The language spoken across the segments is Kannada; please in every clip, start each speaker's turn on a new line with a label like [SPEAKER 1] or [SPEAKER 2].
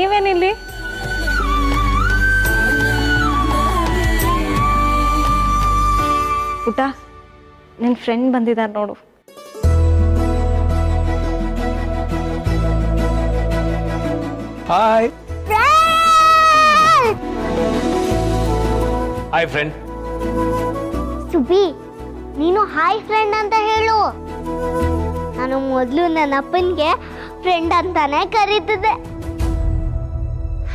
[SPEAKER 1] ನೀವೇನಿಲ್ಲಿ? ಪುಟ, ನಿನ್ನ ಫ್ರೆಂಡ್ ಬಂದಿದ್ದಾರೆ ನೋಡು.
[SPEAKER 2] Hi hi friend.
[SPEAKER 3] ಸುಬಿ, ನೀನು ಹಾಯ್ ಫ್ರೆಂಡ್ ಅಂತ ಹೇಳು. ನಾನು ಮೊದಲು ನನ್ನ ಅಪ್ಪನಿಗೆ ಫ್ರೆಂಡ್ ಅಂತಾನೆ ಕರೀತಿದ್ದೆ.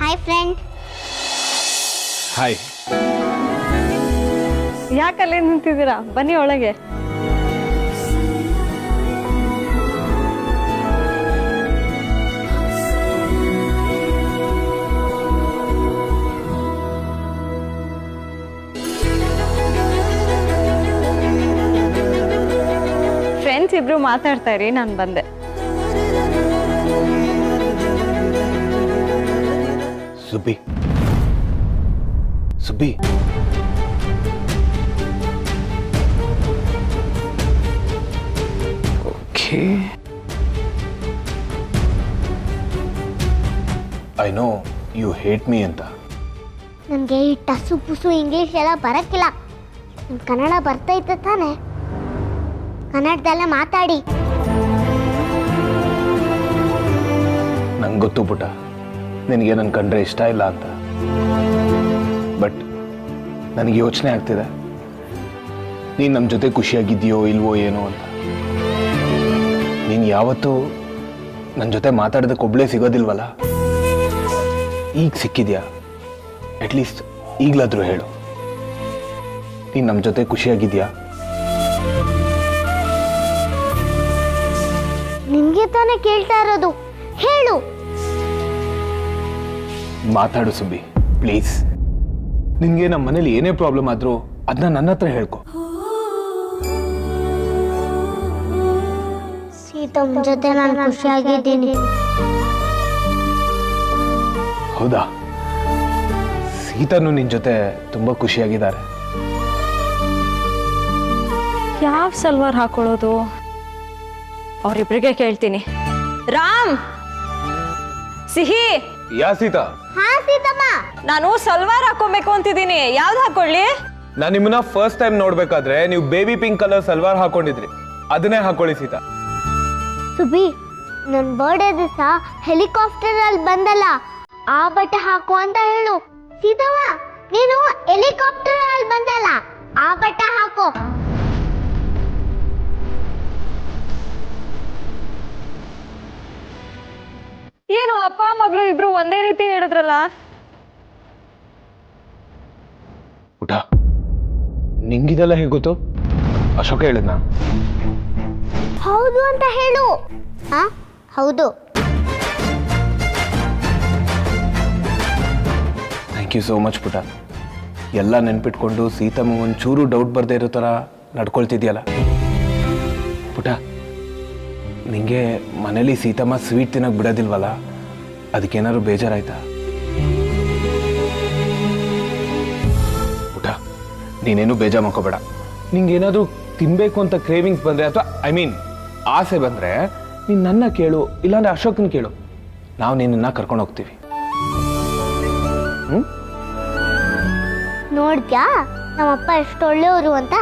[SPEAKER 3] Hi friend.
[SPEAKER 2] ಹಾಯ್.
[SPEAKER 1] ಯಾಕಲ್ಲೇ ನಿಂತಿದ್ದೀರಾ? ಬನ್ನಿ ಒಳಗೆ. ಫ್ರೆಂಡ್ಸ್ ಇಬ್ರು ಮಾತಾಡ್ತಾ ಇರಿ, ನಾನು ಬಂದೆ.
[SPEAKER 2] Subbi Subbi, okay. I know you hate me ಅಂತ.
[SPEAKER 3] ನನಗೆ ಈ ಟಸು ಪುಸು ಇಂಗ್ಲೀಷ್ ಎಲ್ಲ ಬರಕ್ಕಿಲ್ಲ. ನಿಮ್ ಕನ್ನಡ ಬರ್ತೈತೆ ತಾನೆ? ಕನ್ನಡದಲ್ಲೇ ಮಾತಾಡಿ.
[SPEAKER 2] ನಂಗೆ ಗೊತ್ತು ಪುಟ, ನಿನಗೆ ನನ್ನ ಕಂಡ್ರೆ ಇಷ್ಟ ಇಲ್ಲ ಅಂತ. ಬಟ್ ನನಗೆ ಯೋಚನೆ ಆಗ್ತಿದೆ, ನೀನು ನಮ್ಮ ಜೊತೆ ಖುಷಿಯಾಗಿದೆಯೋ ಇಲ್ವೋ ಏನೋ ಅಂತ. ನೀನು ಯಾವತ್ತೂ ನನ್ನ ಜೊತೆ ಮಾತಾಡೋದಕ್ಕೆ ಒಬ್ಬಳೇ ಸಿಗೋದಿಲ್ವಲ್ಲ. ಈಗ ಸಿಕ್ಕಿದ್ಯಾ? ಅಟ್ಲೀಸ್ಟ್ ಈಗಲಾದರೂ ಹೇಳು, ನೀನು ನಮ್ಮ ಜೊತೆ ಖುಷಿಯಾಗಿದೆಯಾ?
[SPEAKER 3] ನಿಮ್ಗೆ ತಾನೇ ಕೇಳ್ತಾ ಇರೋದು, ಹೇಳು.
[SPEAKER 2] ಮಾತಾಡು ಸುಬ್ಬಿ, ಪ್ಲೀಸ್. ನಿನಗೆ ನಮ್ಮ ಮನೇಲಿ ಏನೇ ಪ್ರಾಬ್ಲಮ್ ಆದರೂ ಅದನ್ನ ನನ್ನ ಹತ್ರ ಹೇಳ್ಕೊ.
[SPEAKER 3] ಸೀತಮ್ ಜೊತೆ ನಾನು ಖುಷಿಯಾಗಿದ್ದೀನಿ.
[SPEAKER 2] ಹೌದಾ? ಸೀತಾನು ನಿನ್ನ ಜೊತೆ ತುಂಬ ಖುಷಿಯಾಗಿದ್ದಾರೆ.
[SPEAKER 1] ಯಾವ ಸಲ್ವಾರ್ ಹಾಕೊಳ್ಳೋದು? ಅವರಿಬ್ರಿಗೆ ಕೇಳ್ತೀನಿ. ರಾಮ್, ಸಿಹಿ.
[SPEAKER 2] ಯಾ ಸೀತಾ?
[SPEAKER 3] ಹಾ ಸೀತಮ್ಮ.
[SPEAKER 1] ನಾನು ಸಲ್ವಾರ್ ಹಾಕೊಬೇಕು ಅಂತಿದ್ದೀನಿ. ಯಾವ್ದು ಹಾಕೊಳ್ಳಿ?
[SPEAKER 2] ನಾನು ನಿಮ್ಮನ್ನ ಫಸ್ಟ್ ಟೈಮ್ ನೋಡ್ಬೇಕಾದ್ರೆ ನೀವು ಬೇಬಿ ಪಿಂಕ್ ಕಲರ್ ಸಲ್ವಾರ್ ಹಾಕೊಂಡಿದ್ರಿ, ಅದನ್ನೇ ಹಾಕೊಳ್ಳಿ ಸೀತಾ.
[SPEAKER 3] ಸುಬಿ, ನನ್ನ ಬರ್ಡೇ ದಿವಸ ಹೆಲಿಕಾಪ್ಟರ್ ಅಲ್ಲಿ ಬಂದಲ್ಲ, ಆ ಬಟ್ಟೆ ಹಾಕು ಅಂತ ಹೇಳು. ಸೀತವ್ವ, ನೀನು ಹೆಲಿಕಾಪ್ಟರ್ ಅಲ್ಲಿ ಬಂದಲ್ಲ, ಆ ಬಟ್ಟೆ ಹಾಕು.
[SPEAKER 1] ಏನು ಅಪ್ಪ ಮಗಳು ಇಬ್ರು ಒಂದೇ ರೀತಿ ಹೇಳಿದ್ರಲ್ಲ?
[SPEAKER 2] ಊಟ ನಿಂಗಿದೆಲ್ಲ ಹೇಗೆ ಗೊತ್ತು? ಅಶೋಕ ಹೇಳಿದ್ನ?
[SPEAKER 3] ಹೌದು ಅಂತ ಹೇಳು. ಹಾ, ಹೌದು.
[SPEAKER 2] ಥ್ಯಾಂಕ್ ಯು ಸೋ ಮಚ್ ಪುಟ. ಎಲ್ಲ ನೆನ್ಪಿಟ್ಕೊಂಡು ಸೀತಮ್ಮ ಒಂಚೂರು ಡೌಟ್ ಬರ್ದೇ ಇರೋ ಥರ ನಡ್ಕೊಳ್ತಿದ್ಯಲ್ಲ ಪುಟ. ನಿಂಗೆ ಮನೇಲಿ ಸೀತಮ್ಮ ಸ್ವೀಟ್ ತಿನ್ನೋಕೆ ಬಿಡೋದಿಲ್ವಲ್ಲ, ಅದಕ್ಕೇನಾದ್ರು ಬೇಜಾರಾಯ್ತಾ? ಪುಟ, ನೀನೇನು ಬೇಜಾರು ಮಾಡ್ಕೋಬೇಡ. ನಿಂಗೇನಾದರೂ ತಿನ್ನಬೇಕು ಅಂತ ಕ್ರೇವಿಂಗ್ಸ್ ಬಂದರೆ ಅಥವಾ ಆಸೆ ಬಂದರೆ ನೀನು ನನ್ನ ಕೇಳು, ಇಲ್ಲಾಂದ್ರೆ ಅಶೋಕನ ಕೇಳು. ನಾವು ನಿನ್ನನ್ನು ಕರ್ಕೊಂಡು ಹೋಗ್ತೀವಿ.
[SPEAKER 3] ನೋಡ್ದ್ಯಾ ನಮ್ಮಪ್ಪ ಎಷ್ಟು ಒಳ್ಳೆಯವರು ಅಂತ?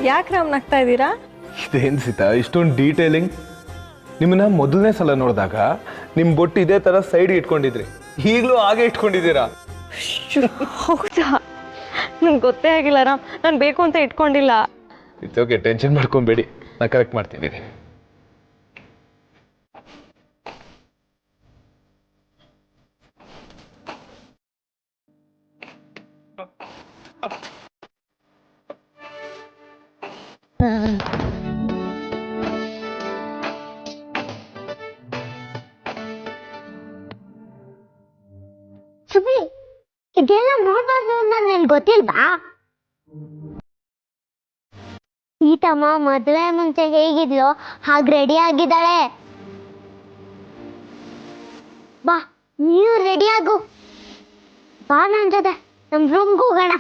[SPEAKER 1] ಯಾಕೆ ರಾಮ್ ನಗ್ತಾ ಇದ್ದೀರಾ?
[SPEAKER 2] ಇದೇನು ಸೀತಾ ಇಷ್ಟೊಂದು ಡೀಟೇಲಿಂಗ್? ನಿಮ್ಮನ್ನ ಮೊದಲನೇ ಸಲ ನೋಡಿದಾಗ ನಿಮ್ಮ ಬೊಟ್ಟು ಇದೇ ಥರ ಸೈಡ್ಗೆ ಇಟ್ಕೊಂಡಿದ್ರಿ, ಈಗಲೂ ಹಾಗೆ ಇಟ್ಕೊಂಡಿದ್ದೀರಾ.
[SPEAKER 1] ಹೌದಾ? ನಂಗೆ ಗೊತ್ತೇ ಆಗಿಲ್ಲ ರಾಮ್, ನಾನು ಬೇಕು ಅಂತ ಇಟ್ಕೊಂಡಿಲ್ಲ.
[SPEAKER 2] ಇಟ್ಸ್ ಓಕೆ, ಟೆನ್ಷನ್ ಮಾಡ್ಕೊಬೇಡಿ, ನಾನು ಕರೆಕ್ಟ್ ಮಾಡ್ತಿದ್ದೀನಿ.
[SPEAKER 3] ಸುಬಿ, ಇದೆಲ್ಲ ನೋಡ್ಬಾರ್ದು ಅಂತ ನಿನ್ಗೆ ಗೊತ್ತಿಲ್ವಾ? ಸೀತಮ್ಮ ಮದುವೆ ಮುಂಚೆ ಹೇಗಿದ್ಲೋ ಹಾಗೆ ರೆಡಿ ಆಗಿದ್ದಾಳೆ. ಬಾ, ನೀನು ರೆಡಿ ಆಗು. ಬಾ ನನ್ ಜೊತೆ ನಮ್ ರೂಮ್ಗೆ ಹೋಗೋಣ.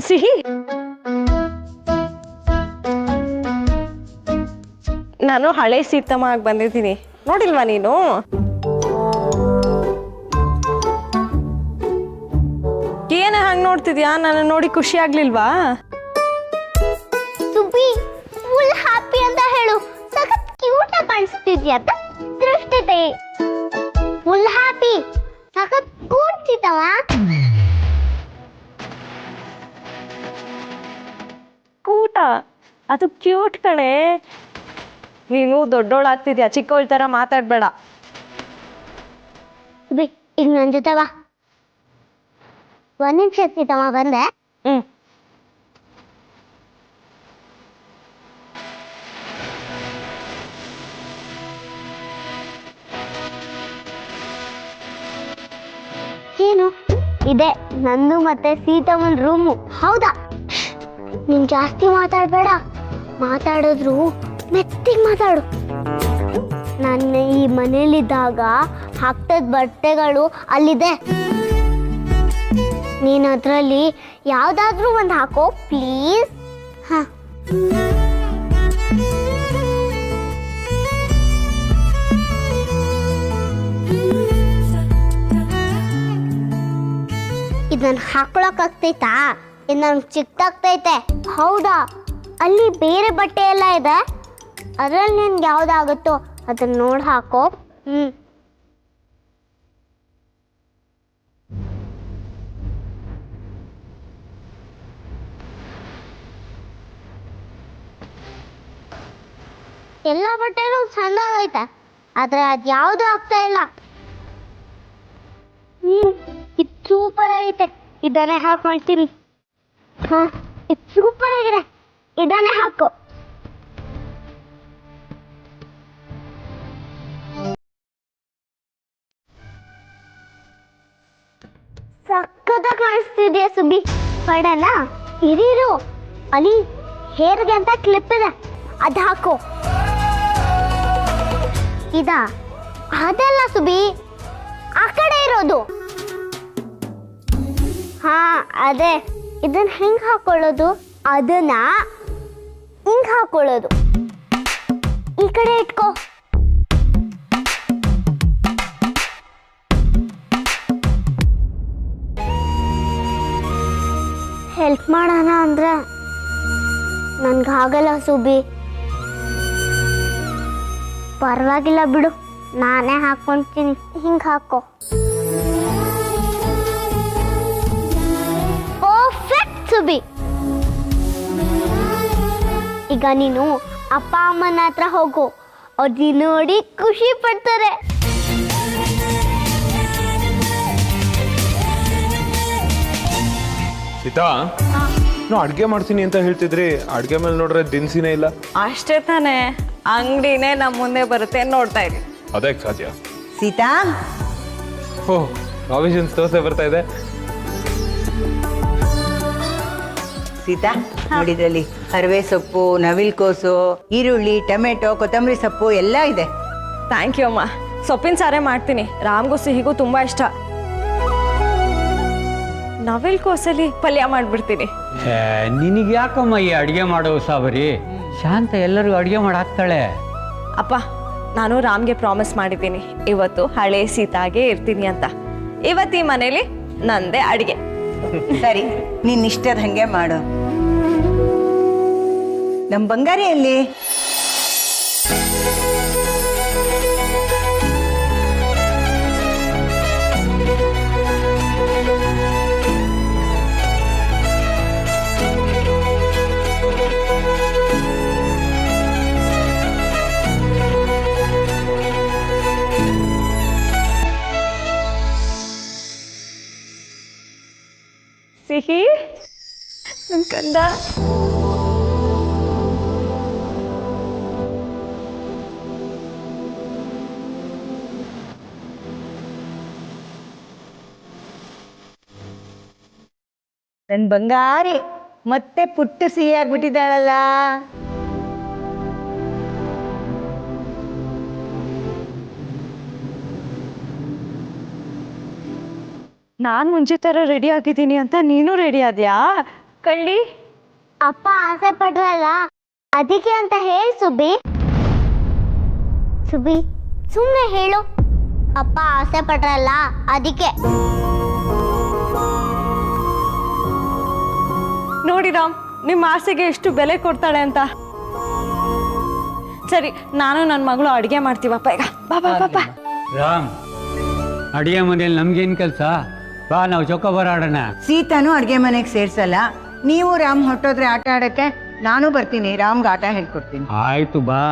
[SPEAKER 1] ಸಿಹಿ, ನಾನು ಹಳೆ ಸೀತಮ್ಮ ಆಗಿ ಬಂದಿದ್ದೀನಿ, ನೋಡಿಲ್ವಾ ನೀನು? ಏನ ಹಂಗ್ ನೋಡ್ತಿದ್ಯಾ? ನನ್ನ ನೋಡಿ ಖುಷಿ ಆಗ್ಲಿಲ್ವಾ?
[SPEAKER 3] ಸುಬ್ಬಿ, ಫುಲ್ ಹ್ಯಾಪಿ ಅಂತ ಹೇಳು. ಸಖತ್ ಕ್ಯೂಟ್ ಆಗಿ ಕಾಣಿಸ್ತಿದ್ಯಾ ಅಂತ ದೃಷ್ಟಿತೆ. ಫುಲ್ ಹ್ಯಾಪಿ, ಸಖತ್ ಕೂಡ್ತಿತ್ತವ.
[SPEAKER 1] ಕೂಟ ಅದು ಕ್ಯೂಟ್ ಕಣೆ. ನೀನು ದೊಡ್ಡೋಳಾಗ್ತಿದ್ಯಾ, ಚಿಕ್ಕವಳ ಥರ ಮಾತಾಡ್ಬೇಡ.
[SPEAKER 3] ಸುಬ್ಬಿ, ಈಗ ನನ್ನ ಜೊತೆ ಬಾ. ಒಂದ್ ನಿಮಿಷ ಸೀತಮ್ಮ, ಬಂದೆ. ಏನು ಇದೆ? ನಂದು ಮತ್ತೆ ಸೀತಮ್ಮನ ರೂಮು. ಹೌದಾ? ನೀನ್ ಜಾಸ್ತಿ ಮಾತಾಡ್ಬೇಡ. ಮಾತಾಡಿದ್ರು ಮೆತ್ತಿಗೆ ಮಾತಾಡು. ನನ್ನ ಈ ಮನೇಲಿದ್ದಾಗ ಹಾಕ್ತದ ಬಟ್ಟೆಗಳು ಅಲ್ಲಿದೆ. ನೀನ್ ಅದ್ರಲ್ಲಿ ಯಾವ್ದಾದ್ರೂ ಒಂದು ಹಾಕೋ ಪ್ಲೀಸ್. ಹಾ, ಇದನ್ನ ಹಾಕೊಳಕ್ ಆಗ್ತೈತಾ? ಇದು ನನ್ಗೆ ಚಿಕ್ಕದಾಗ್ತೈತೆ. ಹೌದಾ? ಅಲ್ಲಿ ಬೇರೆ ಬಟ್ಟೆ ಎಲ್ಲ ಇದೆ, ಅದ್ರಲ್ಲಿ ನಿನ್ಗೆ ಯಾವ್ದಾಗುತ್ತೋ ಅದನ್ನ ನೋಡಿ ಹಾಕೋ. ಎಲ್ಲ ಬಟ್ಟೆನೂ ಚೆಂದಾಗೈತೆ, ಆದ್ರೆ ಅದ್ ಯಾವ್ದು ಆಗ್ತಾ ಇಲ್ಲ. ಇದು ಸೂಪರ್ ಆಗೈತೆ, ಇದನ್ನೇ ಹಾಕೊಳ್ತೀನಿ. ಹಾ, ಇದು ಸೂಪರ್ ಆಗಿದೆ, ಇದನ್ನೇ ಹಾಕೋ. ಸಕ್ಕತ್ತಾಗಿ ಕಾಣಿಸ್ತಿದ್ಯಾ ಸುಬ್ಬಿ. ಬೇಡಲ್ಲ, ಇರು, ಅಲ್ಲಿ ಹೇರ್ಗೆ ಅಂತ ಕ್ಲಿಪ್ ಇದೆ, ಅದು ಹಾಕೋ. ಅದಲ್ಲ ಸುಬ್ಬಿ, ಆ ಕಡೆ ಇರೋದು. ಹಾ, ಅದೇ. ಇದನ್ನ ಹೆಂಗ್ ಹಾಕೊಳ್ಳೋದು? ಅದನ್ನ ಹಿಂಗ್ ಹಾಕೊಳ್ಳೋದು. ಈ ಕಡೆ ಇಟ್ಕೋ. ಹೆಲ್ಪ್ ಮಾಡೋಣ ಅಂದ್ರೆ ನನ್ಗಾಗಲ್ಲ ಸುಬ್ಬಿ. ಪರವಾಗಿಲ್ಲ ಬಿಡು, ನಾನೇ ಹಾಕೊಂತೀನಿ. ಹಿಂಗ್ ಹಾಕೋ. ಪರ್ಫೆಕ್ಟ್ ಸುಬ್ಬಿ. ಈಗ ನೀನು ಅಪ್ಪ ಅಮ್ಮನ ಹತ್ರ ಹೋಗು, ಅವ್ರು ನೋಡಿ ಖುಷಿ ಪಡ್ತಾರೆ.
[SPEAKER 2] ಸೀತಾ, ನಾವು ಅಡ್ಗೆ ಮಾಡ್ತೀನಿ ಅಂತ ಹೇಳ್ತಿದ್ರಿ, ಅಡ್ಗೆ ಮೇಲೆ ನೋಡ್ರೆ ದಿನಸಿನೇ ಇಲ್ಲ.
[SPEAKER 1] ಅಷ್ಟೇ ತಾನೇ, ಅಂಗಡಿನೇ ನಮ್ಮ ಮುಂದೆ ಬರುತ್ತೆ, ನೋಡ್ತಾ ಇರಿ.
[SPEAKER 2] ಅದೇ ಸಾಧ್ಯ.
[SPEAKER 4] ಸೀತಾ,
[SPEAKER 2] ಓಹ್, ಪ್ರಾವಿಷನ್ಸ್ ದೋಸೆ ಬರ್ತಾ ಇದೆ.
[SPEAKER 4] ಸೀತಾ ನೋಡಿದ್ರಲ್ಲಿ ಕರಿವೆ ಸೊಪ್ಪು, ನವಿಲ್ಕೋಸು, ಈರುಳ್ಳಿ, ಟೊಮೆಟೊ, ಕೊತ್ತಂಬರಿ ಸೊಪ್ಪು ಎಲ್ಲ ಇದೆ.
[SPEAKER 1] ಥ್ಯಾಂಕ್ ಯು ಅಮ್ಮ. ಸೊಪ್ಪಿನ ಸಾರೇ ಮಾಡ್ತೀನಿ, ರಾಮ್ಗೂ ಸಿಹಿಗೂ ತುಂಬ ಇಷ್ಟ. ನವಿಲ್ ಕೋಸಲ್ಲಿ ಪಲ್ಯ ಮಾಡಿಬಿಡ್ತೀನಿ.
[SPEAKER 5] ನಿನಗೆ ಯಾಕಮ್ಮ ಈ ಅಡುಗೆ ಮಾಡೋ ಸಾಬರಿ? ಶಾಂತ ಎಲ್ಲರಿಗೂ ಅಡುಗೆ ಮಾಡಿ ಹಾಕ್ತಾಳೆ.
[SPEAKER 1] ಅಪ್ಪ, ನಾನು ರಾಮ್ಗೆ ಪ್ರಾಮಿಸ್ ಮಾಡಿದ್ದೀನಿ, ಇವತ್ತು ಹಳೆ ಸೀತಾಗೆ ಇರ್ತೀನಿ ಅಂತ. ಇವತ್ತು ಈ ಮನೇಲಿ ನಂದೇ ಅಡುಗೆ.
[SPEAKER 4] ಸರಿ, ನಿನ್ನ ಇಷ್ಟದ ಹಂಗೆ ಮಾಡು. ನಮ್ಮ ಬಂಗಾರಿಯಲ್ಲಿ
[SPEAKER 1] ಸಿಹಿ ನನ್ ಕಂದ.
[SPEAKER 4] ನನ್ ಬಂಗಾರಿ ಮತ್ತೆ ಪುಟ್ಟ ಸಿಹಿ ಆಗ್ಬಿಟ್ಟಿದ್ದಾಳಲ್ಲ.
[SPEAKER 1] ನಾನ್ ಮುಂಚೆ ತರ ರೆಡಿ ಆಗಿದ್ದೀನಿ ಅಂತ ನೀನು ರೆಡಿ ಆದ್ಯಾ ಕಳ್ಳಿ?
[SPEAKER 3] ಅಪ್ಪ ಆಸೆ ಪಡ್ರಲ್ಲ ಅದಕ್ಕೆ ಅಂತ ಹೇಳಿ ಸುಬ್ಬಿ. ಸುಬ್ಬಿ ಸುಮ್ಮನೆ ಹೇಳು, ಅಪ್ಪ ಆಸೆ ಪಡ್ರಲ್ಲ ಅದಕ್ಕೆ.
[SPEAKER 1] ನೋಡಿ ರಾಮ್, ನಿಮ್ಮ ಆಸೆಗೆ ಎಷ್ಟು ಬೆಲೆ ಕೊಡ್ತಾಳೆ ಅಂತ. ಸರಿ, ನಾನು ನನ್ನ ಮಗಳು ಅಡುಗೆ ಮಾಡ್ತೀವಪ್ಪ ಈಗ. ಬಾ ಬಾ ಬಾ ಬಾ.
[SPEAKER 5] ರಾಮ್, ಅಡಿಗೆ ಮನೇಲಿ ನಮ್ಗೇನು ಕೆಲಸ? ಬಾ, ನಾವು ಚೌಕಾಬಾರ ಆಡೋಣ.
[SPEAKER 4] ಸೀತಾನು ಅಡ್ಗೆ ಮನೆಗೆ ಸೇರ್ಸಲ್ಲ. ನೀವು ರಾಮ್ ಹೊಟ್ಟೋದ್ರೆ ಆಟ ಆಡಕ್ಕೆ ನಾನು ಬರ್ತೀನಿ. ರಾಮ್ಗೆ ಆಟ ಹೇಳ್ಕೊಡ್ತೀನಿ.
[SPEAKER 5] ಆಯ್ತು, ಬಾ.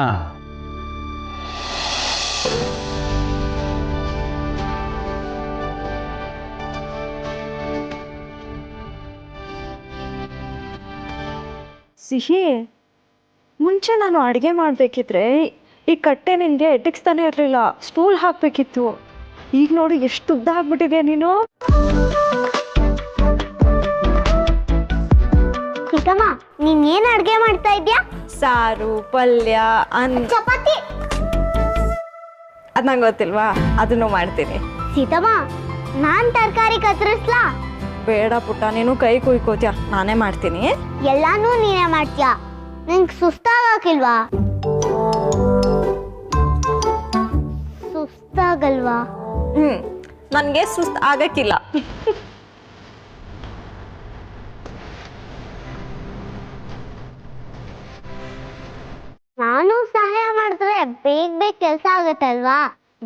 [SPEAKER 1] ಸಿಹಿ, ಮುಂಚೆ ನಾನು ಅಡುಗೆ ಮಾಡಬೇಕಿದ್ರೆ ಈ ಕಟ್ಟೆ ನಿನಗೆ ಎಟಕ್ಸ್ತಾನೆ ಇರಲಿಲ್ಲ, ಸ್ಟೂಲ್ ಹಾಕಬೇಕಿತ್ತು. ಈಗ ನೋಡಿ ಎಷ್ಟು ಉದ್ದ ಆಗ್ಬಿಟ್ಟಿದೆ ನೀನು.
[SPEAKER 3] ಚಿಕ್ಕಮ್ಮ, ನೀನ್ ಏನ್ ಅಡ್ಗೆ ಮಾಡ್ತಾ ಇದ್ಯಾ?
[SPEAKER 1] ಸಾರು, ಪಲ್ಯ, ಅನ್ನ.
[SPEAKER 3] ಚಪಾತಿ.
[SPEAKER 1] ಅದು ನಂಗೆ ಗೊತ್ತಿಲ್ವಾ, ಅದನ್ನು ಮಾಡ್ತೀನಿ.
[SPEAKER 3] ಸೀತಮ್ಮ, ನಾನ್ ತರಕಾರಿ ಕತ್ತರಿಸ್ಲಾ?
[SPEAKER 1] ಬೇಡ ಪುಟ್ಟ, ನೀನು ಕೈ ಕುಯ್ಕೋತ್ಯ, ನಾನೇ ಮಾಡ್ತೀನಿ.
[SPEAKER 3] ಎಲ್ಲಾನು ನೀನೇ ಮಾಡ್ತೀಯ, ನಿಂಗೆ ಸುಸ್ತಾಗಲ್ವಾ? ಸುಸ್ತಾಗಲ್ವಾ?
[SPEAKER 1] ನನಗೆ ಸುಸ್ತು ಆಗಕ್ಕಿಲ್ಲ.
[SPEAKER 3] ನಾನು ಸಹಾಯ ಮಾಡಿದ್ರೆ ಬೇಗ ಬೇಗ ಕೆಲಸ ಆಗುತ್ತಲ್ವಾ?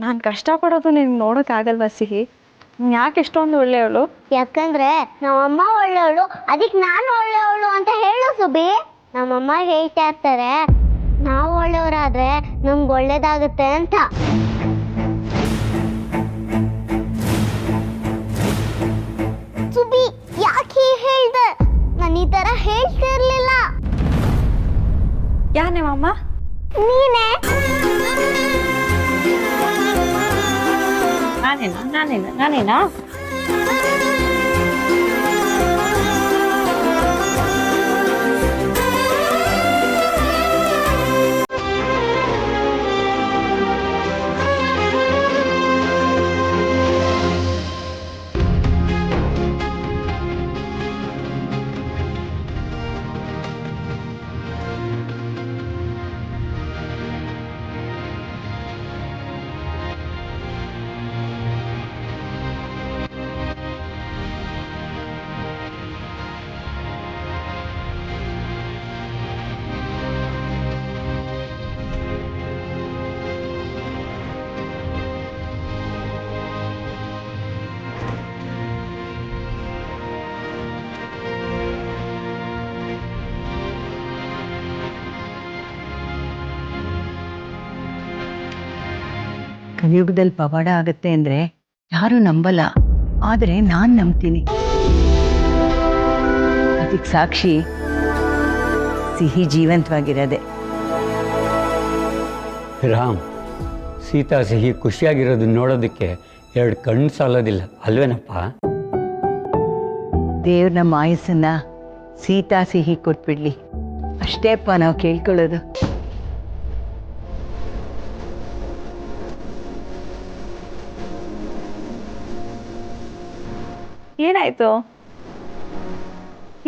[SPEAKER 1] ನಾನು ಕಷ್ಟಪಡೋದು ನಿನ್ಗೆ ನೋಡೋಕ್ಕಾಗಲ್ವಾ ಸಿಹಿ? ಯಾಕೆ ಇಷ್ಟೊಂದು ಒಳ್ಳೆಯವಳು?
[SPEAKER 3] ಯಾಕಂದ್ರೆ ನಮ್ಮಮ್ಮ ಒಳ್ಳೆಯವಳು, ಅದಕ್ಕೆ ನಾನು ಒಳ್ಳೆಯವಳು ಅಂತ ಹೇಳು ಸುಬಿ. ನಮ್ಮಮ್ಮ ಹೇಳ್ತಾ ಇರ್ತಾರೆ, ನಾವು ಒಳ್ಳೆಯವರಾದ್ರೆ ನಮ್ಗೆ ಒಳ್ಳೇದಾಗುತ್ತೆ ಅಂತ. ಸುಬಿ, ಯಾಕೆ ಹೇಳ್ದೆ? ನಾನು ಈ ತರ ಹೇಳ್ತಿರ್ಲಿಲ್ಲ.
[SPEAKER 1] ಯಾ ನಿಮ್ಮಮ್ಮ?
[SPEAKER 3] ನೀನೇ.
[SPEAKER 1] ನಾನೇನಾ?
[SPEAKER 4] ಕಲಿಯುಗದಲ್ಲಿ ಪವಾಡ ಆಗುತ್ತೆ ಅಂದ್ರೆ ಯಾರು ನಂಬಲ್ಲ, ಆದ್ರೆ ನಾನ್ ನಂಬ್ತೀನಿ. ಅದಕ್ಕೆ ಸಾಕ್ಷಿ ಸಿಹಿ ಜೀವಂತವಾಗಿರೋದೆ.
[SPEAKER 5] ರಾಮ್, ಸೀತಾ ಸಿಹಿ ಖುಷಿಯಾಗಿರೋದನ್ನ ನೋಡೋದಕ್ಕೆ 2 ಕಣ್ಣು ಸಾಲೋದಿಲ್ಲ ಅಲ್ವೇನಪ್ಪ?
[SPEAKER 4] ದೇವ್ರ ನಮ್ಮ ಆಯಸ್ಸನ್ನ ಸೀತಾ ಸಿಹಿ ಕೊಟ್ಬಿಡ್ಲಿ ಅಷ್ಟೇಪ್ಪ ನಾವು ಕೇಳ್ಕೊಳ್ಳೋದು.
[SPEAKER 1] ಏನಾಯ್ತು?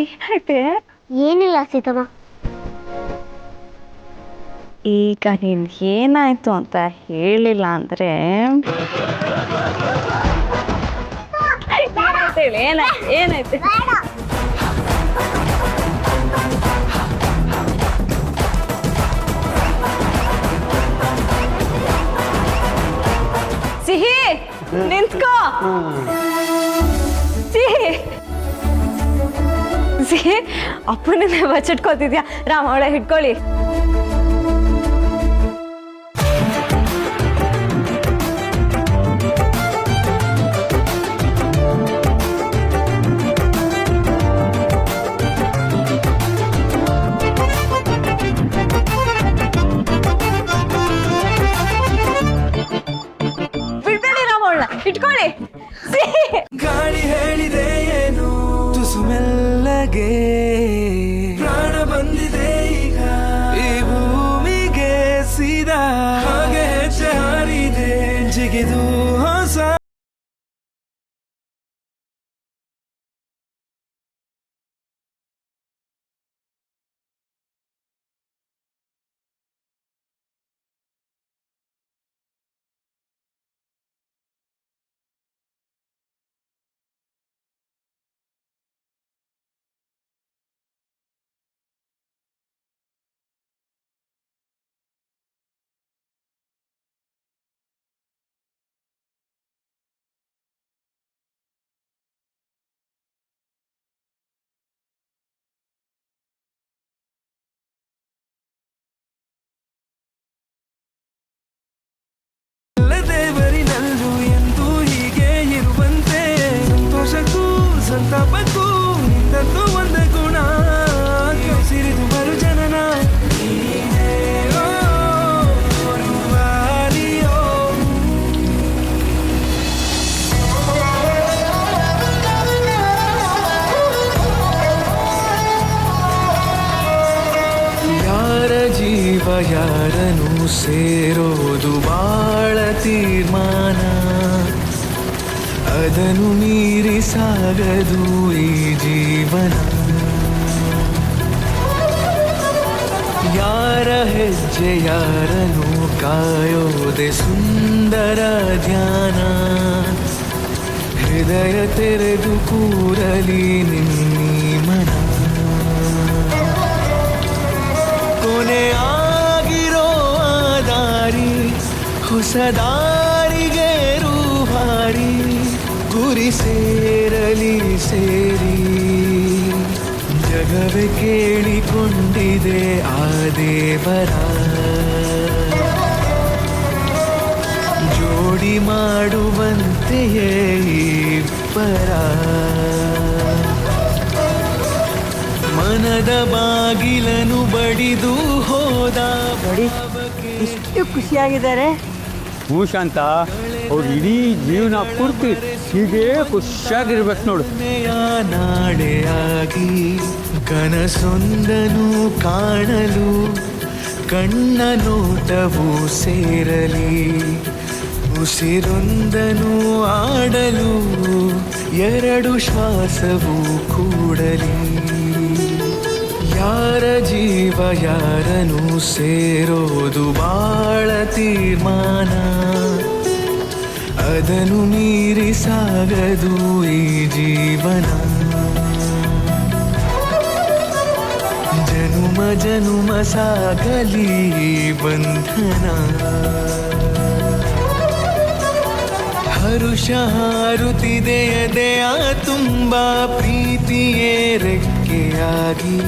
[SPEAKER 1] ಏನಾಯ್ತೆ?
[SPEAKER 3] ಏನಿಲ್ಲ ಸೀತಮ್ಮ.
[SPEAKER 1] ಈಗ ನೀನು ಏನಾಯ್ತು ಅಂತ ಹೇಳಿಲ್ಲ ಅಂದ್ರೆ ಏನಾಯ್ತು? ಸಿಹಿ, ನಿಂತ್ಕೋ. ಸಿಹಿ, ಅಪ್ಪನೇ ಬಚ್ಚಿಟ್ಕೋತಿದ್ಯಾ? ರಾಮ, ಅವಳೆ ಹಿಡ್ಕೊಳ್ಳಿ.
[SPEAKER 6] ಹಾಗೆ ಹೆಜ್ಜೆ ಹಾರಿದೆ ಜಿಗಿದು ಹೊಸ ದೇವರಿನಲ್ಲೂ ಎಂದು ಹೀಗೆ ಇರುವಂತೆ ಸಂತೋಷಕ್ಕೂ ಸಂತಾಪಕ್ಕೂ ನಿಂದದ್ದು ಒಂದೇ ಗುಣ ಸಿರಿದು ಬರು ಜನನ ನೀನೇ ರೂವಾರಿಯೋ. ಯಾರ ಜೀವ ಯಾರನು ಸೇರೋದು ಬಾಳ ತೀರ್ಮಾನ, ಅದನ್ನು ಮೀರಿ ಸಾಗದು ಈ ಜೀವನ. ಯಾರ ಹೆಜ್ಜೆ ಯಾರನು ಕಾಯೋದೆ ಸುಂದರ ಧ್ಯಾನ, ಹೃದಯ ತೆರೆದು ಕೂರಲಿ ನಿನ್ನೀ ಮನ. ಕೊನೆಯಾಗಿರೋ ದಾರಿ ಹೊಸ ದಾರಿಗೆ ರೂವಾರಿ, ಗುರಿ ಸೇರಲಿ ಸೇರಿ ಜಗವೇ ಕೇಳಿಕೊಂಡಿದೆ ಆ ದೇವರ. ಜೋಡಿ ಮಾಡುವಂತೆಯೇ ಇಬ್ಬರ ಮನದ ಬಾಗಿಲನು ಬಡಿದು ಹೋದ.
[SPEAKER 4] ಎಷ್ಟು ಖುಷಿಯಾಗಿದ್ದಾರೆ.
[SPEAKER 5] ಹ್ಞೂ ಶಾಂತ, ಅವ್ರು ಇಡೀ ಜೀವನ ಪೂರ್ತಿ ಹೀಗೆ ಖುಷಿಯಾಗಿರ್ಬೇಕು ನೋಡು.
[SPEAKER 6] ನಾಳೆಯಾಗಿ ಕನಸೊಂದನು ಕಾಣಲು ಕಣ್ಣ ನೋಟವು ಸೇರಲಿ, ಉಸಿರೊಂದನು ಆಡಲು ಎರಡು ಶ್ವಾಸವು ಕೂಡಲಿ. ಯಾರ ಜೀವ ಯಾರನು ಸೇರೋದು ಬಾಳ ತೀರ್ಮಾನ, ಅದನ್ನು ಮೀರಿ ಸಾಗದು ಈ ಜೀವನ. ಜನುಮ ಜನುಮ ಸಾಗಲಿ ಬಂಧನ, ಹರುಷ ಹಾರುತ್ತಿದೆ ಎದೆಯ ತುಂಬ ಪ್ರೀತಿಯೇ ರೆಕ್ಕೆಯಾಗಿ.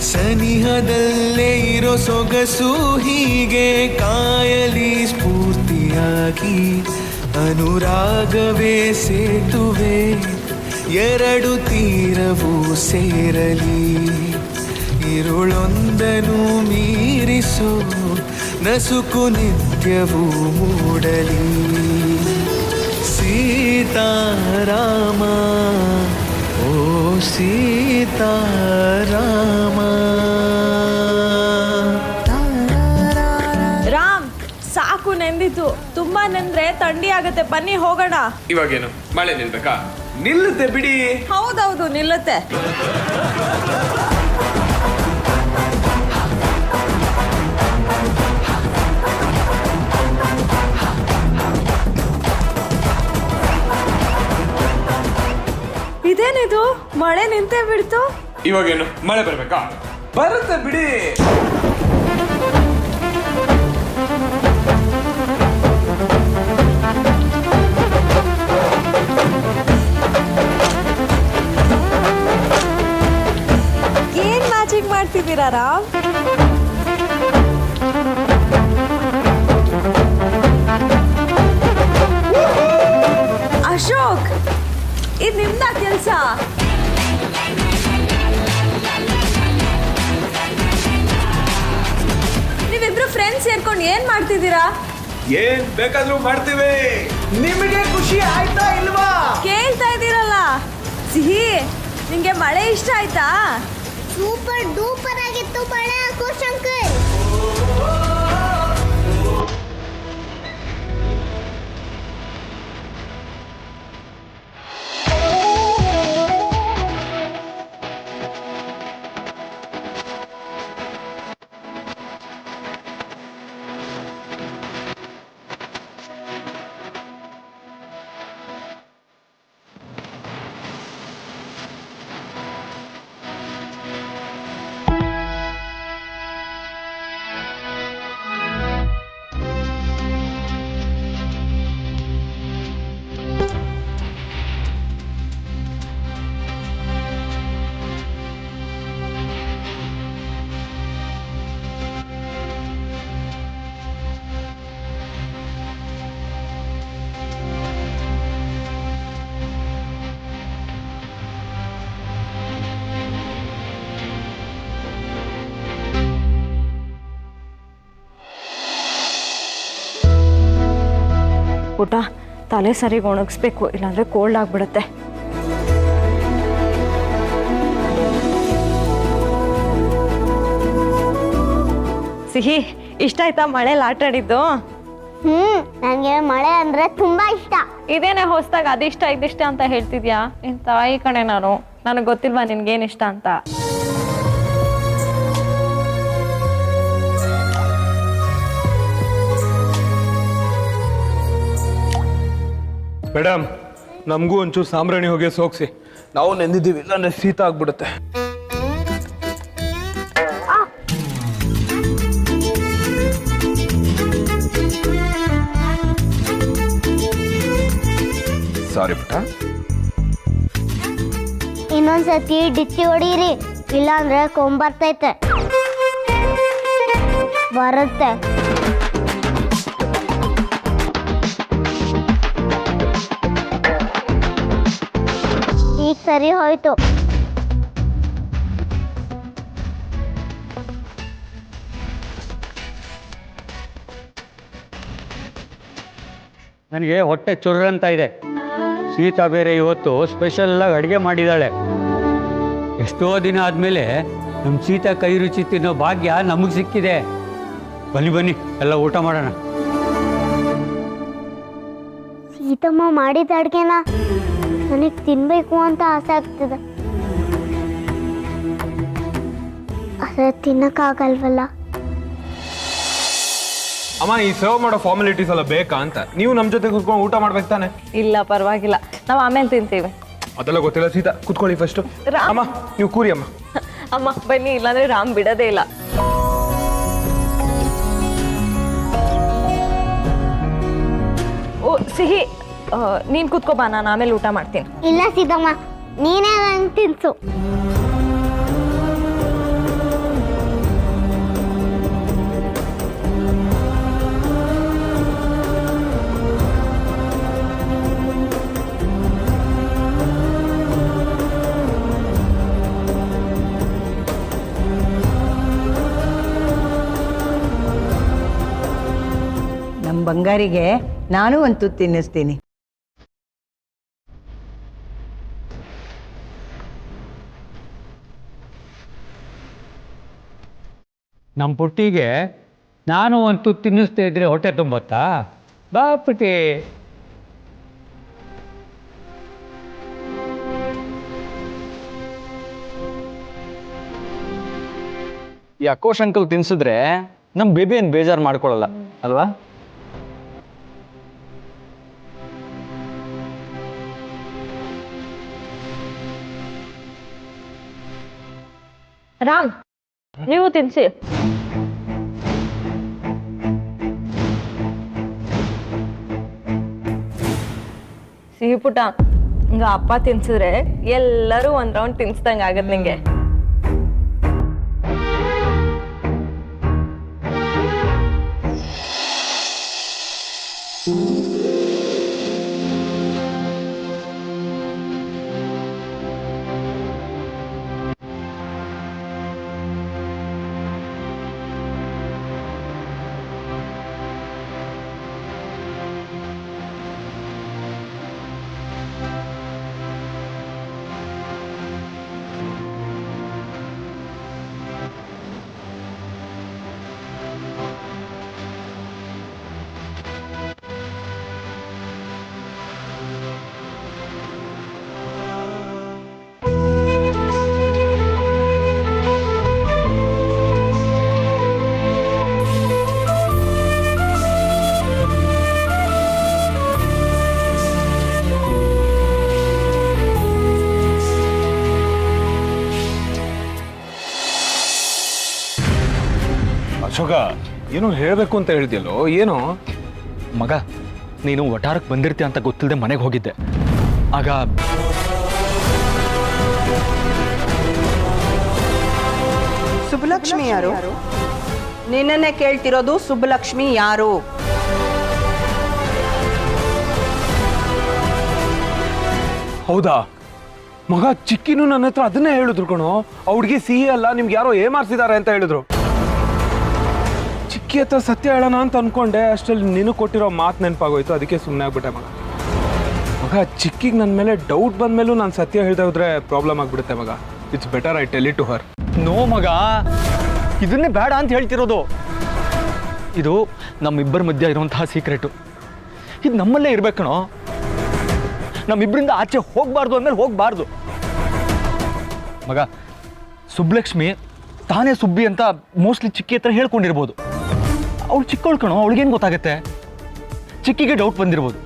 [SPEAKER 6] ಸನಿಹದಲ್ಲೇ ಇರೋ ಸೊಗಸು ಹೀಗೆ ಕಾಯಲಿ ಸ್ಫೂರ್ತಿಯಾಗಿ. ಅನುರಾಗವೇ ಸೇತುವೆ ಎರಡು ತೀರವು ಸೇರಲಿ, ഇരുളൊന്തನು ಮೀರಿಸೋ ನಸುಕು ನಿತ್ಯವೂ ಮೂಡಲಿ. ಸೀತಾರಾಮ ಓ ಸೀತಾರಾಮ.
[SPEAKER 1] ರಾಮ್, ಸಾಕು ನೆಂದಿತ್ತು. ತುಂಬಾ ನೆಂದ್ರೆ ಥಂಡಿ ಆಗತ್ತೆ, ಬನ್ನಿ ಹೋಗೋಣ.
[SPEAKER 2] ಇವಾಗೇನು ಮಳೆ ನಿಲ್ಬೇಕಾ? ನಿಲ್ಲುತ್ತೆ ಬಿಡಿ.
[SPEAKER 1] ಹೌದೌದು, ನಿಲ್ಲುತ್ತೆ. ಇದೇನಿದು, ಮಳೆ ನಿಂತೇ ಬಿಡ್ತು.
[SPEAKER 2] ಇವಾಗೇನು ಮಳೆ ಬರ್ಬೇಕಾ? ಬರುತ್ತೆ ಬಿಡಿ.
[SPEAKER 1] ಏನ್ ಮ್ಯಾಜಿಕ್ ಮಾಡ್ತಿದ್ದೀರಾ ರಾಮ್? ಅಶೋಕ್, ಇದು ನಿಮ್ದ ಕೆಲಸ. ನೀವಿಬ್ರು ಫ್ರೆಂಡ್ಸ್ ಸೇರ್ಕೊಂಡು ಏನ್ ಮಾಡ್ತಿದ್ದೀರಾ?
[SPEAKER 2] ಏನ್ ಬೇಕಾದ್ರೂ ಮಾಡ್ತೀವಿ.
[SPEAKER 6] ನಿಮಗೆ ಖುಷಿ ಆಯ್ತಾ ಇಲ್ವಾ?
[SPEAKER 1] ಕೇಳ್ತಾ ಇದ್ದೀರಲ್ಲ. ಸಿಹಿ, ನಿಂಗೆ ಮಳೆ ಇಷ್ಟ ಆಯ್ತಾ?
[SPEAKER 3] ಸೂಪರ್ ಡೂಪರ್ ಆಗಿತ್ತು ಮಳೆ ಆಕೋ ಶಂಕರ್.
[SPEAKER 1] ಪುಟ್ಟ ತಲೆ ಸರಿಗೆ ಒಣಗಿಸ್ಬೇಕು, ಇಲ್ಲಾಂದರೆ ಕೋಲ್ಡ್ ಆಗಿಬಿಡುತ್ತೆ. ಸಿಹಿ, ಇಷ್ಟ ಆಯ್ತಾ ಮಳೇಲಿ ಆಟ ಆಡಿದ್ದು?
[SPEAKER 3] ನನಗೆ ಮಳೆ ಅಂದ್ರೆ ತುಂಬಾ ಇಷ್ಟ.
[SPEAKER 1] ಇದೇನೇ ಹೊಸ್ದಾಗ ಅದಿಷ್ಟ ಇದಿಷ್ಟ ಅಂತ ಹೇಳ್ತಿದ್ಯಾ? ನಿನ್ ತಾಯಿ ಕಣೆ ನಾನು, ನನಗೆ ಗೊತ್ತಿಲ್ವಾ ನಿನ್ಗೇನ್ ಇಷ್ಟ ಅಂತ?
[SPEAKER 2] ಮೇಡಮ್, ನಮಗೂ ಒಂಚೂರು ಸಾಂಬ್ರಾಣಿ ಹೋಗಿ ಸೋಗ್ಸಿ, ನಾವು ನೆಂದಿದ್ದೀವಿ, ಇಲ್ಲಾಂದ್ರೆ ಶೀತ ಆಗ್ಬಿಡುತ್ತೆ. ಸಾರಿ ಪುಟ್ಟ.
[SPEAKER 3] ಇನ್ನೊಂದ್ಸತಿ ಡಿಚ್ಚಿ ಹೊಡೀರಿ, ಇಲ್ಲಾಂದ್ರೆ ಕೊಂಬರ್ತೈತೆ ಬರುತ್ತೆ. ಈಗ ಸರಿ ಹೋಯ್ತು.
[SPEAKER 5] ನನಗೆ ಹೊಟ್ಟೆ ಚುರ್ರಂತ ಇದೆ. ಸೀತಾ ಬೇರೆ ಇವತ್ತು ಸ್ಪೆಷಲ್ಲಾಗಿ ಅಡುಗೆ ಮಾಡಿದ್ದಾಳೆ. ಎಷ್ಟೋ ದಿನ ಆದಮೇಲೆ ನಮ್ಮ ಸೀತಾ ಕೈ ರುಚಿ ತಿನ್ನೋ ಭಾಗ್ಯ ನಮಗೆ ಸಿಕ್ಕಿದೆ. ಬನ್ನಿ ಬನ್ನಿ ಎಲ್ಲ ಊಟ ಮಾಡೋಣ.
[SPEAKER 3] ಸೀತಮ್ಮ ಮಾಡಿದ ಅಡ್ಗೆನ ನನಗೆ ತಿನ್ಬೇಕು ಅಂತ ಆಸೆ ಆಗ್ತದೆ, ಆದರೆ ತಿನ್ನಕ್ಕಾಗಲ್ವಲ್ಲ.
[SPEAKER 2] ಅಮ್ಮ, ಈ ಸರ್ವ್ ಮಾಡೋ ಫಾರ್ಮಾಲಿಟೀಸ್ ಎಲ್ಲ ಬೇಕಾ ಅಂತ ನೀವು ನಮ್ಮ ಜೊತೆ ಕೂತ್ಕೊಂಡು ಊಟ ಮಾಡ್ಬೇಕು ತಾನೆ?
[SPEAKER 1] ಇಲ್ಲ ಪರವಾಗಿಲ್ಲ, ನಾವು ಆಮೇಲೆ ತಿಂತೀವಿ.
[SPEAKER 2] ಅದೆಲ್ಲ ಗೊತ್ತಿಲ್ಲ ಸೀತಾ, ಕೂತ್ಕೊಳ್ಳಿ ಫಸ್ಟು. ಅಮ್ಮ ನೀವು ಕೂರಿ ಅಮ್ಮ.
[SPEAKER 1] ಅಮ್ಮ ಬನ್ನಿ, ಇಲ್ಲಾಂದ್ರೆ ರಾಮ್ ಬಿಡೋದೇ ಇಲ್ಲ. ಓ ಸಿಹಿ, ನೀನ್ ಕೂತ್ಕೋ ಬಾ, ನಾನು ಆಮೇಲೆ ಊಟ ಮಾಡ್ತೀನಿ.
[SPEAKER 3] ಇಲ್ಲ ಸೀತಮ್ಮ, ನೀನೇ ನಂಗೆ ತಿನ್ಸು.
[SPEAKER 4] ನಮ್ಮ ಬಂಗಾರಿಗೆ ನಾನು ಒಂದು ತುತ್ತು ತಿನ್ನಿಸ್ತೀನಿ.
[SPEAKER 5] ನಮ್ಮ ಪುಟ್ಟಿಗೆ ನಾನು ಒಂದು ತುತ್ತು ತಿನ್ನಿಸ್ತಾ ಇದ್ರೆ ಹೊಟ್ಟೆ ತುಂಬತ್ತಾ? ಬಾ ಪುಟ್ಟಿ.
[SPEAKER 7] ಈ ಅಕೋಶ್ ಅಂಕಲ್ ತಿನ್ಸಿದ್ರೆ ನಮ್ಮ ಬೇಬಿ ಏನು ಬೇಜಾರು ಮಾಡ್ಕೊಳ್ಳಲ್ಲ ಅಲ್ವಾ?
[SPEAKER 1] ರಾಮ್, ನೀವು ತಿನ್ಸಿ. ಸಿಹಿ ಪುಟ, ಹಿಂಗ ಅಪ್ಪ ತಿನ್ಸಿದ್ರೆ ಎಲ್ಲರೂ ಒಂದ್ ರೌಂಡ್ ತಿನ್ಸ್ದಂಗ ಆಗದ್ ನಿಂಗೆ.
[SPEAKER 2] ಅಶೋಕ, ಏನೋ ಹೇಳಬೇಕು ಅಂತ ಹೇಳ್ತಿಯಲ್ಲೋ, ಏನೋ?
[SPEAKER 7] ಮಗ, ನೀನು ವಟಾರಕ್ಕೆ ಬಂದಿರ್ತೀಯ ಅಂತ ಗೊತ್ತಿಲ್ಲದೆ ಮನೆಗೆ ಹೋಗಿದ್ದೆ. ಆಗ
[SPEAKER 4] ಸುಬ್ಬಲಕ್ಷ್ಮಿ ಯಾರು? ನಿನ್ನನ್ನೇ ಕೇಳ್ತಿರೋದು. ಸುಬ್ಬಲಕ್ಷ್ಮಿ ಯಾರು?
[SPEAKER 2] ಹೌದಾ ಮಗ, ಚಿಕ್ಕಿನೂ ನನ್ನ ಹತ್ರ ಅದನ್ನೇ ಹೇಳಿದ್ರು ಕಣೋ. ಆ ಹುಡುಗಿ ಸಿಹಿ ಅಲ್ಲ, ನಿಮ್ಗೆ ಯಾರೋ ಏಮಾರ್ಸಿದ್ದಾರೆ ಅಂತ ಹೇಳಿದ್ರು. ಚಿಕ್ಕಿ ಹತ್ರ ಸತ್ಯ ಹೇಳೋಣ ಅಂತ ಅನ್ಕೊಂಡೆ, ಅಷ್ಟರಲ್ಲಿ ನೀನು ಕೊಟ್ಟಿರೋ ಮಾತು ನೆನಪಾಗೋಯ್ತು, ಅದಕ್ಕೆ ಸುಮ್ಮನೆ ಆಗ್ಬಿಟ್ಟೆ ಮಗ. ಮಗ ಚಿಕ್ಕಿಗೆ ನನ್ನ ಮೇಲೆ ಡೌಟ್ ಬಂದ್ಮೇಲೂ ನಾನು ಸತ್ಯ ಹೇಳ್ದೆ ಹೋದ್ರೆ ಪ್ರಾಬ್ಲಮ್ ಆಗ್ಬಿಡುತ್ತೆ ಮಗ. It's better I tell it to her.
[SPEAKER 7] No ಮಗ, ಇದನ್ನೇ ಬೇಡ ಅಂತ ಹೇಳ್ತಿರೋದು. ಇದು ನಮ್ಮಿಬ್ಬರ ಮಧ್ಯೆ ಇರುವಂತಹ ಸೀಕ್ರೆಟು. ಇದು ನಮ್ಮಲ್ಲೇ ಇರ್ಬೇಕಣೋ. ನಮ್ಮಿಬ್ಬರಿಂದ ಆಚೆ ಹೋಗಬಾರ್ದು ಅಂದಮೇಲೆ ಹೋಗಬಾರ್ದು. ಮಗ, ಸುಬ್ಬಲಕ್ಷ್ಮಿ ತಾನೇ ಸುಬ್ಬಿ ಅಂತ ಮೋಸ್ಟ್ಲಿ ಚಿಕ್ಕಿ ಹತ್ರ ಹೇಳ್ಕೊಂಡಿರ್ಬೋದು. ಅವಳು ಚಿಕ್ಕವಳು ಕಣೋ, ಅವಳಿಗೇನು ಗೊತ್ತಾಗತ್ತೆ? ಚಿಕ್ಕಿಗೆ ಡೌಟ್ ಬಂದಿರ್ಬೋದು.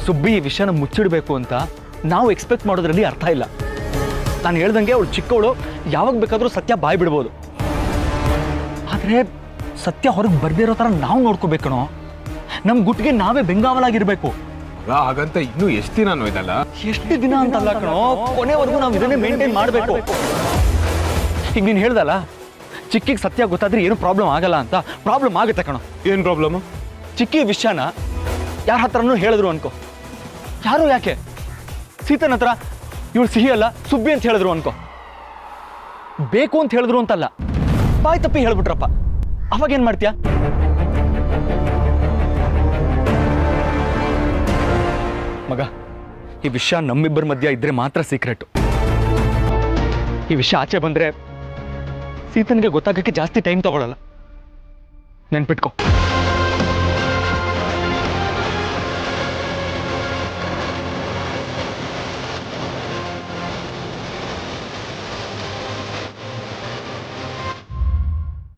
[SPEAKER 7] ಸುಬ್ಬಿ ಈ ವಿಷಯನ ಮುಚ್ಚಿಡಬೇಕು ಅಂತ ನಾವು ಎಕ್ಸ್ಪೆಕ್ಟ್ ಮಾಡೋದ್ರಲ್ಲಿ ಅರ್ಥ ಇಲ್ಲ. ನಾನು ಹೇಳ್ದಂಗೆ ಅವಳು ಚಿಕ್ಕವಳು, ಯಾವಾಗ ಬೇಕಾದರೂ ಸತ್ಯ ಬಾಯ್ ಬಿಡ್ಬೋದು. ಆದರೆ ಸತ್ಯ ಹೊರಗೆ ಬರ್ದಿರೋ ಥರ ನಾವು ನೋಡ್ಕೋಬೇಕಣೋ. ನಮ್ಮ ಗುಟ್ಟಿಗೆ ನಾವೇ ಬೆಂಗಾವಲಾಗಿರ್ಬೇಕು.
[SPEAKER 2] ಹಾಗಂತ ಇನ್ನೂ ಎಷ್ಟು ದಿನ ಇದಲ್ಲ?
[SPEAKER 7] ಎಷ್ಟು ದಿನ ಅಂತಲ್ಲ ಕಣೋ, ಕೊನೆವರೆಗೂ ನಾವು ಇದನ್ನೇ ಮೇಂಟೈನ್ ಮಾಡಬೇಕು. ಈಗ ನೀನು ಹೇಳ್ದಲ್ಲ, ಚಿಕ್ಕಿಗೆ ಸತ್ಯ ಗೊತ್ತಾದ್ರೆ ಏನು ಪ್ರಾಬ್ಲಮ್ ಆಗಲ್ಲ ಅಂತ. ಪ್ರಾಬ್ಲಮ್ ಆಗುತ್ತೆ ಕಣೋ.
[SPEAKER 2] ಏನು ಪ್ರಾಬ್ಲಮ್?
[SPEAKER 7] ಚಿಕ್ಕಿ ವಿಷಯನ ಯಾರ ಹತ್ರನೂ ಹೇಳಿದ್ರು ಅನ್ಕೋ. ಯಾರು ಯಾಕೆ? ಸೀತನ ಹತ್ರ ಇವಳು ಸಿಹಿ ಅಲ್ಲ ಸುಬ್ಬಿ ಅಂತ ಹೇಳಿದ್ರು ಅನ್ಕೋ. ಬೇಕು ಅಂತ ಹೇಳಿದ್ರು ಅಂತಲ್ಲ, ಬಾಯ್ ತಪ್ಪಿ ಹೇಳ್ಬಿಟ್ರಪ್ಪ. ಅವಾಗ ಏನು ಮಾಡ್ತೀಯ? ಮಗ, ಈ ವಿಷಯ ನಮ್ಮಿಬ್ಬರ ಮಧ್ಯ ಇದ್ರೆ ಮಾತ್ರ ಸೀಕ್ರೆಟ್. ಈ ವಿಷಯ ಆಚೆ ಬಂದ್ರೆ ಸೀತನ್ಗೆ ಗೊತ್ತಾಗಕ್ಕೆ ಜಾಸ್ತಿ ಟೈಮ್ ತಗೊಳ್ಳಲ್ಲ. ನೆನ್ಪಿಟ್ಕೋ.